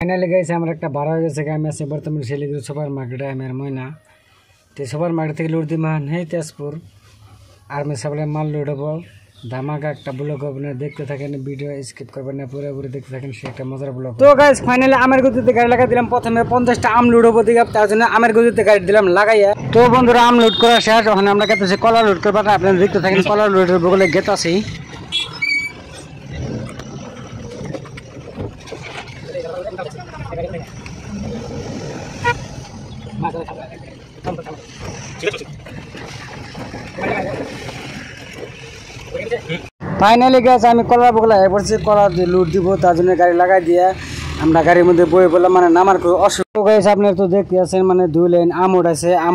Finally গাইছে আমার একটা ভাড়া হয়ে গেছে। আমি আছি বর্তমানে শিলিগুড়ি সুপার মার্কেটে। আমি আর ময়না তো সুপার মার্কেট থেকে লুট দিই মান হেই তেজপুর আর্মি সাপ্লাই মাল লুট হবো। ধামাকা একটা ব্লগ আপনারা দেখতে থাকেন, ভিডিও স্কিপ করবেন না, পুরোপুরি দেখতে থাকেন, সে একটা মজার ব্লগ। তো গাইস ফাইনালি আমের গতিতে গাড়ি লাগাই দিলাম। প্রথমে 50টা আম লুট হবো দিকে, তার জন্য আমের গতিতে গাড়ি দিলাম লাগাইয়া। তো বন্ধুরা আম লুট করা শেষ, ওখানে আমরা কাছে কলা লুট করবো। আপনারা দেখতে থাকেন, কলা লুটের বগলে গেট আছি। ফাইনালি গেছে আমি কলার বগলা পড়ছি, কলা লুট দিব, তার জন্য গাড়ি লাগাই দিয়ে আমরা গাড়ির মধ্যে বয়ে বললাম, মানে নামার খুব অসুবিধা গেছে। আপনার তো দেখতে আছেন মানে 2 লাইন আম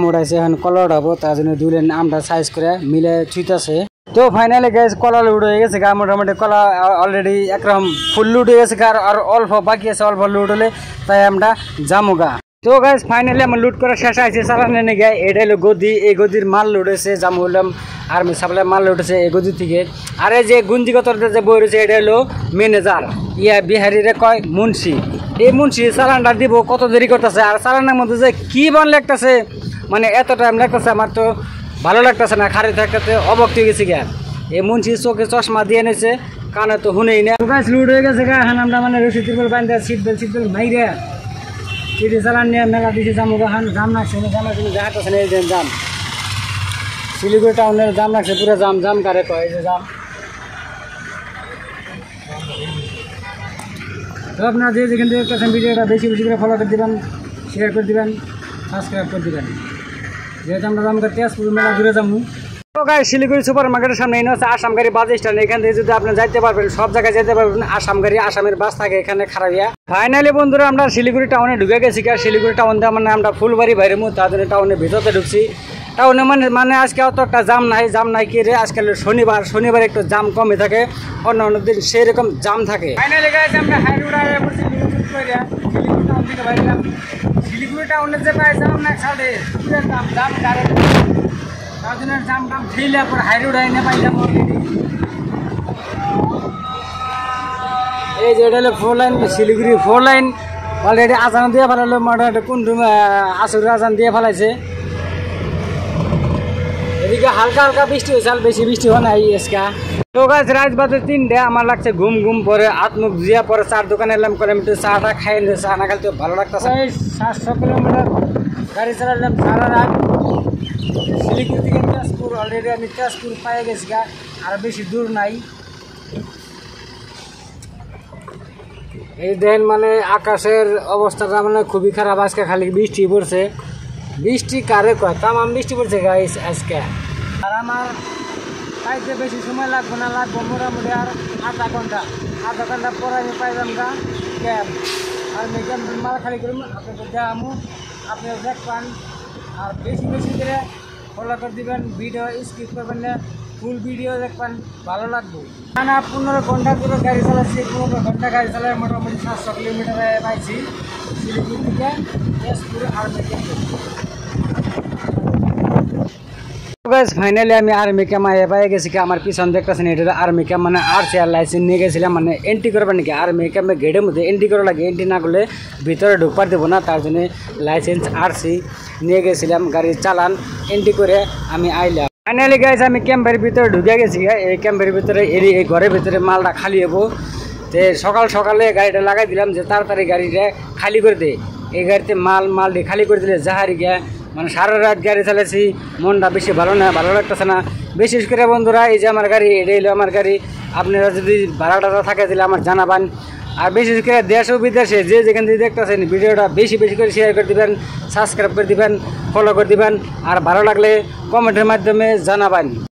উঠাইছে এখন কলা উঠাবো, তার জন্য 2 লাইন আমটা সাইজ করে মিলে ছুঁইতেছে। তো ফাইনালি গেছে কলা লুট হয়ে গেছে, মোটামুটি কলা অলরেডি একরকম ফুল লুট হয়ে গেছে, আর অল্প বাকি আছে, অল্প লুট হলে তাই আমরা জামুগা। তো গাইজ ফাইনালি আমার লুট করা শেষ আছে, চালানে নিয়ে গায়ে এটা হলো গদি, এই গদির মাল লুটেছে জামু হলাম আর্মি সাপ্লাই মাল লুটেছে এই গদি থেকে। আর এই যে গুঞ্জিগত যে বই রয়েছে এটা হলো ম্যানেজার, বিহারিরে কয় মুন্সি। এই মুন্সি চালানটা দিব কত দেরি করতেছে, আর চালানের মধ্যে যে কি বান লাগতেছে, মানে এত টাইম লাগতেছে আমার তো ভালো লাগতেছে না, খারি থাকতে অবক্ত হয়ে গেছি গা। এই মুন্সি চোখে চশমা দিয়ে নিয়েছে, কানে তো শুনেই না। গাছ লুট হয়ে গেছে গা, এখন আমরা মানে রশি টিপল বান্ধে সিট বেল্ট মাইরে সিটি চালান নিয়ে মেলা দিছে জামু গান জাম লাগছে, জাম লাগছে দেখাতেছে না, এই যে জাম শিলিগুড়ি টাউনের জাম লাগছে, পুরো জাম কারে কয় যে জাম। তো আপনারা যে যেখান থেকে দেখতেছেন ভিডিওটা বেশি করে ফলো করে দেবেন, শেয়ার করে দেবেন, সাবস্ক্রাইব করে দেবেন। যেহেতু আমরা জামু তেজপুর মেলা ঘুরে যাবো। তো গাইস শিলিগুড়ি সুপার মার্কেটের সামনে এনে হচ্ছে আসামগাড়ি বাস স্ট্যান্ড, এখান থেকে যদি আপনি যাইতে পারবেন সব জায়গায় যেতে পারবেন। আসামগাড়ি আসামের বাস থাকে এখানে খারাপিয়া। ফাইনালি বন্ধুরা আমরা শিলিগুড়ি টাউনে ঢুকে গেছি, শিলিগুড়ি টাউন দিয়ে মানে আমরা ফুলবাড়ি বাইরে মু, তার জন্য টাউনের ভিতরে ঢুকছি। টাউনে মানে আজকে অত একটা জাম নাই কি রে, আজকাল শনিবার একটু জাম কমে থাকে, অন্য দিন সেই রকম জাম থাকে। ফাইনালি গাইস আমরা শিলিগুড়ি টাউনে যে পাই জাম না ছাড়ে জাম ডাইরেক্ট, তার জন্য জাম ঠেলে পরে হাইরোড উড়াই না পাইলাম অলরেডি। এই যে এটা হলো 4 লাইন শিলিগুড়ি 4 লাইন অলরেডি আজান দিয়ে ফেলালো, মোটামুটি কোন আসুর আজান দিয়ে ফেলাইছে। এদিকে হালকা বৃষ্টি হয়েছে, বেশি বৃষ্টি হয় নাই এসকা। তো গাছ রাত বাজে 3টে, আমার লাগছে ঘুম পরে হাত মুখ দিয়া পরে চার দোকানে এলাম করে একটু চাটা খাই, চা না খাইতে ভালো লাগতেছে। 700 কিলোমিটার গাড়ি চালালাম সারা রাত শিলিগুড়ি থেকে তেজপুর। অলরেডি আমি তেজপুর পায়ে গেছি গা, আর বেশি দূর নাই। এই দেখেন মানে আকাশের অবস্থাটা মানে খুবই খারাপ, আজকে খালি বৃষ্টি পড়ছে। বৃষ্টি কারে কয়, তামাম বৃষ্টি পড়ছে গাইস আজকে। আর আমার পাইতে বেশি সময় লাগবে না, লাগবো মোটামুটি আর আধা ঘন্টা পরে আমি পাইলাম গা ক্যাম্প। আর আমি ক্যাম্প মাল খালি করুন, আপনাদের দেখামু, আপনারা দেখবেন। আর বেশি করে ফলো করে দিবেন, ভিডিও স্কিপ করবেন না, ফুল ভিডিও দেখবেন, ভালো লাগবে। না 15 ঘন্টা করে গাড়ি চালাচ্ছি, 15 ঘন্টা গাড়ি চালাই মোটামুটি 700 কিলোমিটারে পাইছি শিলিগুড়ি থেকে তেজপুর আর্মি ক্যাম্পে। ফাইনালি আমি আর্মি ক্যাম্প পাই গেছি। আমার পিছন দেখতেছেন এটা আর্মি ক্যাম্প, মানে আরসিআর লাইসেন্স নিয়ে গেছিলাম, মানে এন্ট্রি করবেন নাকি আর্মি ক্যাম্পে গেটের মধ্যে এন্ট্রি করা লাগে, এন্ট্রি না করলে ভিতরে ঢুকবার দেবো না, তার জন্য লাইসেন্স আরসি নিয়ে গেছিলাম। গাড়ি চালান এন্ট্রি করে আমি আইলাম। ফাইনালি গাইস আমি ক্যাম্পের ভিতরে ঢুকে গেছি। এই ক্যাম্পের ভিতরে এই ঘরের ভিতরে মালটা খালি হবো, তো সকালে গাড়িটা লাগাই দিলাম যে তাড়াতাড়ি গাড়িটা খালি করে দে। এই গাড়িতে মালটি খালি করে দিলে জাহারি গিয়া, মানে সারা রাত গাড়ি চালাইছি, মনটা বেশি ভালো লাগতেছে না। বিশেষ করে বন্ধুরা এই যে আমার গাড়ি, এটা হলো আমার গাড়ি। আপনারা যদি ভাড়াটা থাকে দিলে আমার জানাবেন। আর বিশেষ করে দেশ ও বিদেশে যে যেখান থেকে দেখতেছেন ভিডিওটা বেশি করে শেয়ার করে দিবেন, সাবস্ক্রাইব করে দিবেন, ফলো করে দিবেন, আর ভালো লাগলে কমেন্টের মাধ্যমে জানাবেন।